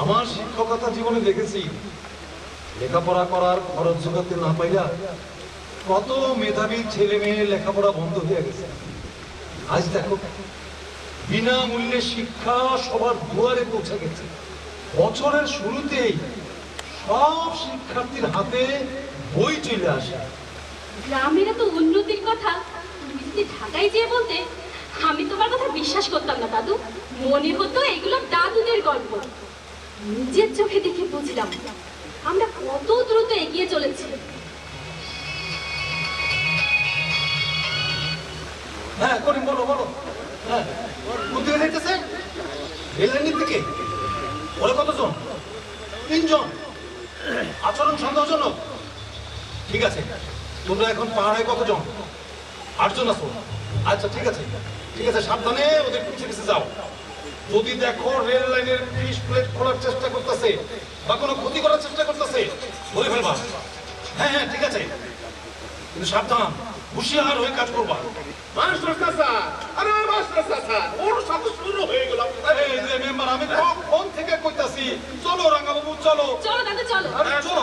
আমার শিক্ষকতা জীবনে দেখেছি লেখাপড়া করার খরচ জোগাতে না পাইলা কত মেধাবী ছেলে মেয়ে লেখাপড়া বন্ধ হয়ে গেছে। আজ দেখো বিনামূল্যে শিক্ষা সবার দুয়ারে পৌঁছে গেছে। বছরের শুরুতেই সব শিক্ষার্থীর হাতে বই চলে আসে। গ্রামের তো উন্নতির কথা তুমি যদি ঢাকায় যেয়ে বলতে, আমি তোমার কথা বিশ্বাস করতাম না দাদু। মনে হতো এগুলো দাদুদের গল্প। নিজের চোখে দেখে বুঝলাম আমরা কত দ্রুত এগিয়ে চলেছি। হ্যাঁ করিম, বলো বলো। হ্যাঁ, কোন দিকে যাইতেছে? রেল লাইনের দিকে। ওরা কতজন? 3 জন। আচরণ সন্দেহজনক। ঠিক আছে, তোমরা এখন পাহাড়ে কতজন? 8 জন আছো। আচ্ছা ঠিক আছে, ঠিক আছে, সাবধানে ওদের পিছে পিছে যাও। যদি দেখো রেল লাইনের ফিস প্লেট খোলার চেষ্টা করতেছে বা কোনো ক্ষতি করার চেষ্টা করতেছে, ধরে ফেলবা। হ্যাঁ হ্যাঁ ঠিক আছে, কিন্তু সাবধান, হুঁশিয়ার হয়ে কাজ করবা। মাস্টার চাচা, আরে মাস্টার চাচা, ওর সাথে শুরু হয়ে গেল। এই যে মেম্বার, আমি কখন থেকে কইতাছি চলো রাঙ্গাবাবু চলো। চলো দাদু চলো। আরে চলো।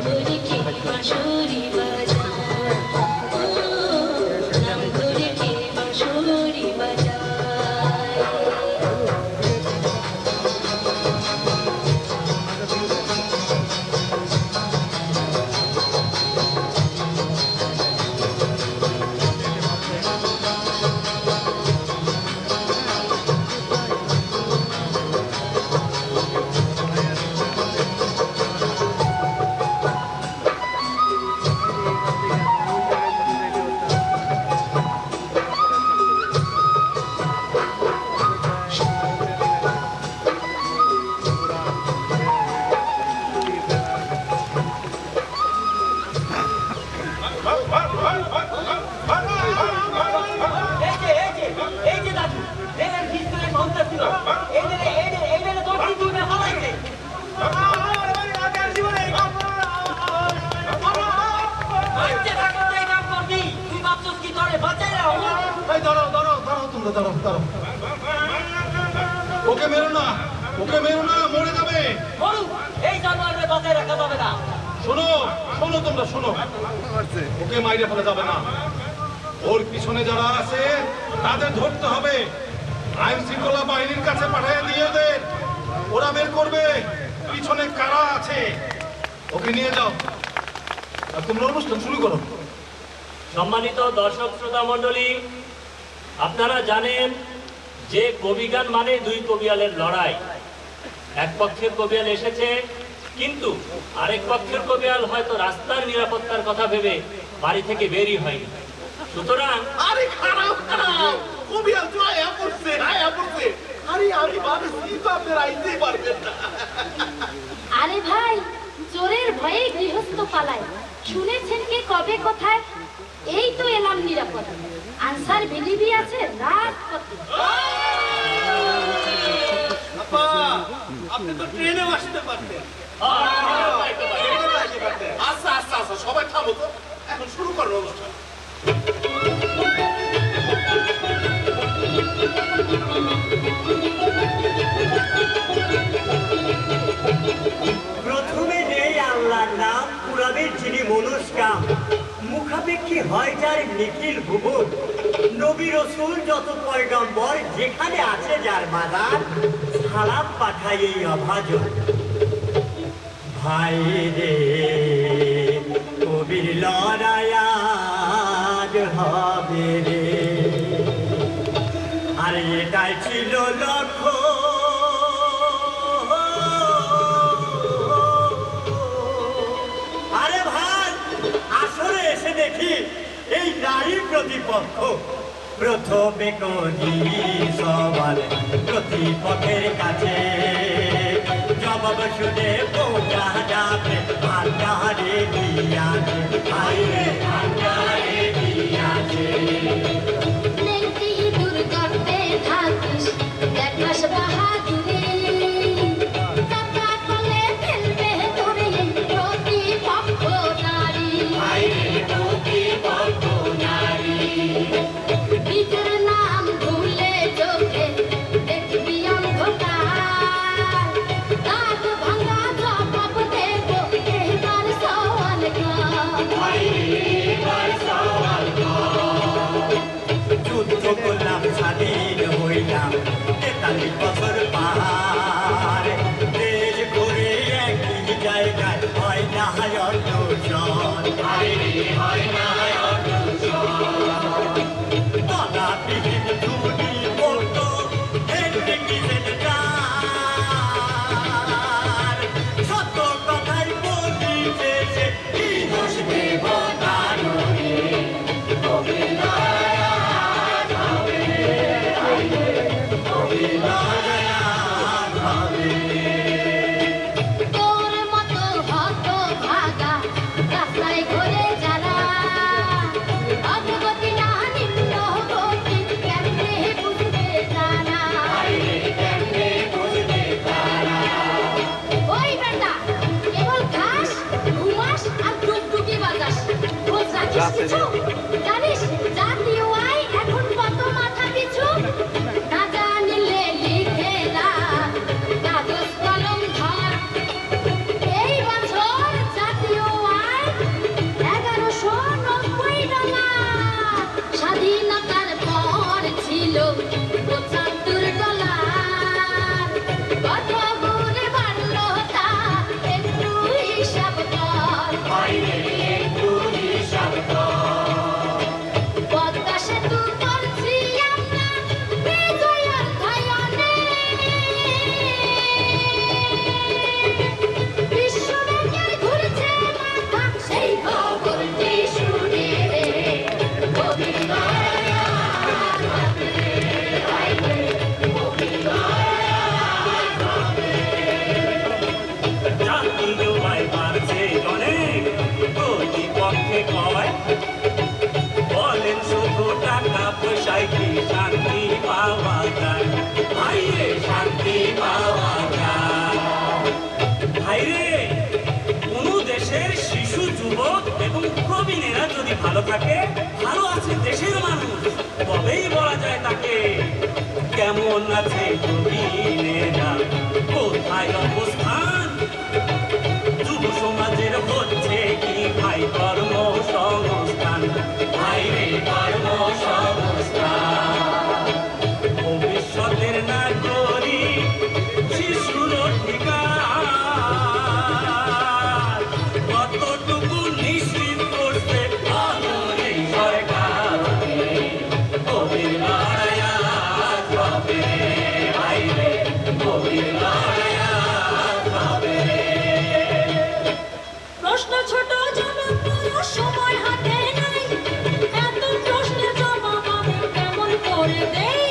ধরে কে বাঁশরি বাজায়, নাম ধরে কে বাঁশরি বাজায়। ওকে মেরো না, ওকে মেরো না, মরে যাবে। এই জানোয়ারকে বাঁচায় রাখা যাবে না। শোনো শোনো, তোমরা শোনো, ওকে মাইরে ফেলা যাবে না। ওর পিছনে যারা আছে তাদের ধরতে হবে, আইন শৃঙ্খলা বাহিনীর কাছে পাঠিয়ে দিয়ে দেন, ওরা বের করবে পিছনে কারা আছে। ওকে নিয়ে যাও আর তোমরা অনুষ্ঠান শুরু করো। সম্মানিত দর্শক শ্রোতা মণ্ডলী, আপনারা জানেন যে কবিগান মানে দুই কবিয়ালের লড়াই। এক পক্ষের কবিয়াল এসেছে, কিন্তু আরেক পক্ষের কবিয়াল হয়তো রাস্তার নিরাপত্তার কথা ভেবে বাড়ি থেকে বেরই হয়নি। সুতরাং আরে খারাপ খারাপ কবিয়াল তো আয়া পড়ছে। আরে আমি ভাবছি তো আপনারা আইতেই পারবেন না। আরে ভাই, চোরের ভয়ে গৃহস্থ পালায়, শুনেছেন কে কবে কোথায়? এই তো এলাম নিরাপদ। আনসার বিলিবি আছে রাত কত। আপা আপনি তো ট্রেনেও আসতে পারতেন। আচ্ছা আচ্ছা আচ্ছা, সবাই থামো তো, এখন শুরু করো অনুষ্ঠান। প্রথমে নেই আল্লাহর নাম, পুরাবে যিনি মনস্কাম, মুখাপেক্ষী হয় যার নিখিল ভুবন, নবী রসুল যত পয়গম্বর, যেখানে আছে যার মাদার, সালাম পাঠাই এই অভাজন। ভাই রে কবির লড়াই আজ হবে রে, আর এটাই ছিল লক্ষ্য। আরে ভাই, আসলে এসে দেখি এই নারী প্রতিপক্ষ। প্রথমে করি সবার প্রতিপক্ষের কাছে, জবাব শুনে পৌঁছা যাবে ভান্ডারে দিয়াছে, ভাইরে ভান্ডারে দিয়াছে। নেংটি দূর করতে থাকিস, দেখাস বাহাদুরি, কাটা কলে ফেলবে তোরে প্রতিপক্ষ নারী। ভাইরে প্রতিপক্ষ নারী। নিজের নাম ভুলে চোখে দেখবি অন্ধকার, দাঁত ভাঙা জবাব দেব এবার সওয়াল কর। যুদ্ধ করলাম, স্বাধীন হইলাম, 43 বছর পার, দেশ ঘুরে একই জায়গায় হয় না অন্বেষণ, হয় না অন্বেষণ। তলাবিহীন ধুলি পড়ত হেনরিকিসের দ্বার, সত্য কথাই বলিছে সে, কি দোষ দেব কারণে, তোর মতো হত ভাগা রাস্তায় ঘুরে যারা, অগ্রগতি না নিম্ন গতি কেমনে বুঝবে তারা। ওই বেটা, কেবল খাস, ঘুমাস আর ডুবডুবি বাজাস, খোঁজ রাখিস কিছু? জানিস জাতীয় আয় এখন কত মাথা পিছু? না জানিলে লিখে রাখ, কাগজ কলম ধর, এই বছর জাতীয় হয় বাড়ছে অনেক প্রতিপক্ষে কয় বলেন শুধু টাকা পয়সায় কি শান্তি পাওয়া যায় ভাইরে শান্তি পাওয়া যায় ভাইরে কোন দেশের শিশু যুবক এবং প্রবীণেরা যদি ভালো থাকে ভালো আছে দেশের মানুষ তবেই বলা যায় তাকে কেমন আছে প্রবীণেরা কোথায় অবস্থান যুব সমাজের হচ্ছে কি ভাই কর্মসংস্থান ভাইরে কর্মসংস্থান ভবিষ্যতের নাগরিক শিশুর অধিকার কতটুকু নিশ্চিত করছে আমাদের সরকার কবির লড়াই আজ হবে ভাইরে কবির লড়াই আজ হবে প্রশ্ন ছোট জবাব বড় সময় হাতে নাই এত প্রশ্নের জবাব আমি কেমন করে দেই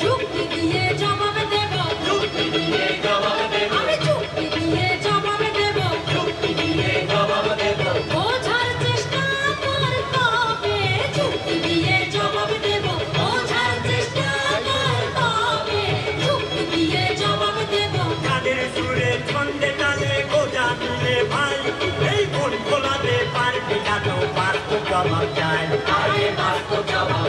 যুক্তি দিয়ে জবাব দেব যুক্তি দিয়ে জবাব দেব আমি যুক্তি দিয়ে জবাব দেব যুক্তি দিয়ে জবাব দেব বোঝার চেষ্টা করতে হবে যুক্তি দিয়ে জবাব দেব বোঝার চেষ্টা করতে হবে যুক্তি দিয়ে জবাব দেব গানের সুরে ছন্দে তালে গোজা দিলে ভাই এই মন খোলাতে পারবি না তো পারতো জবাব চাই আরে বাস্তব জবাব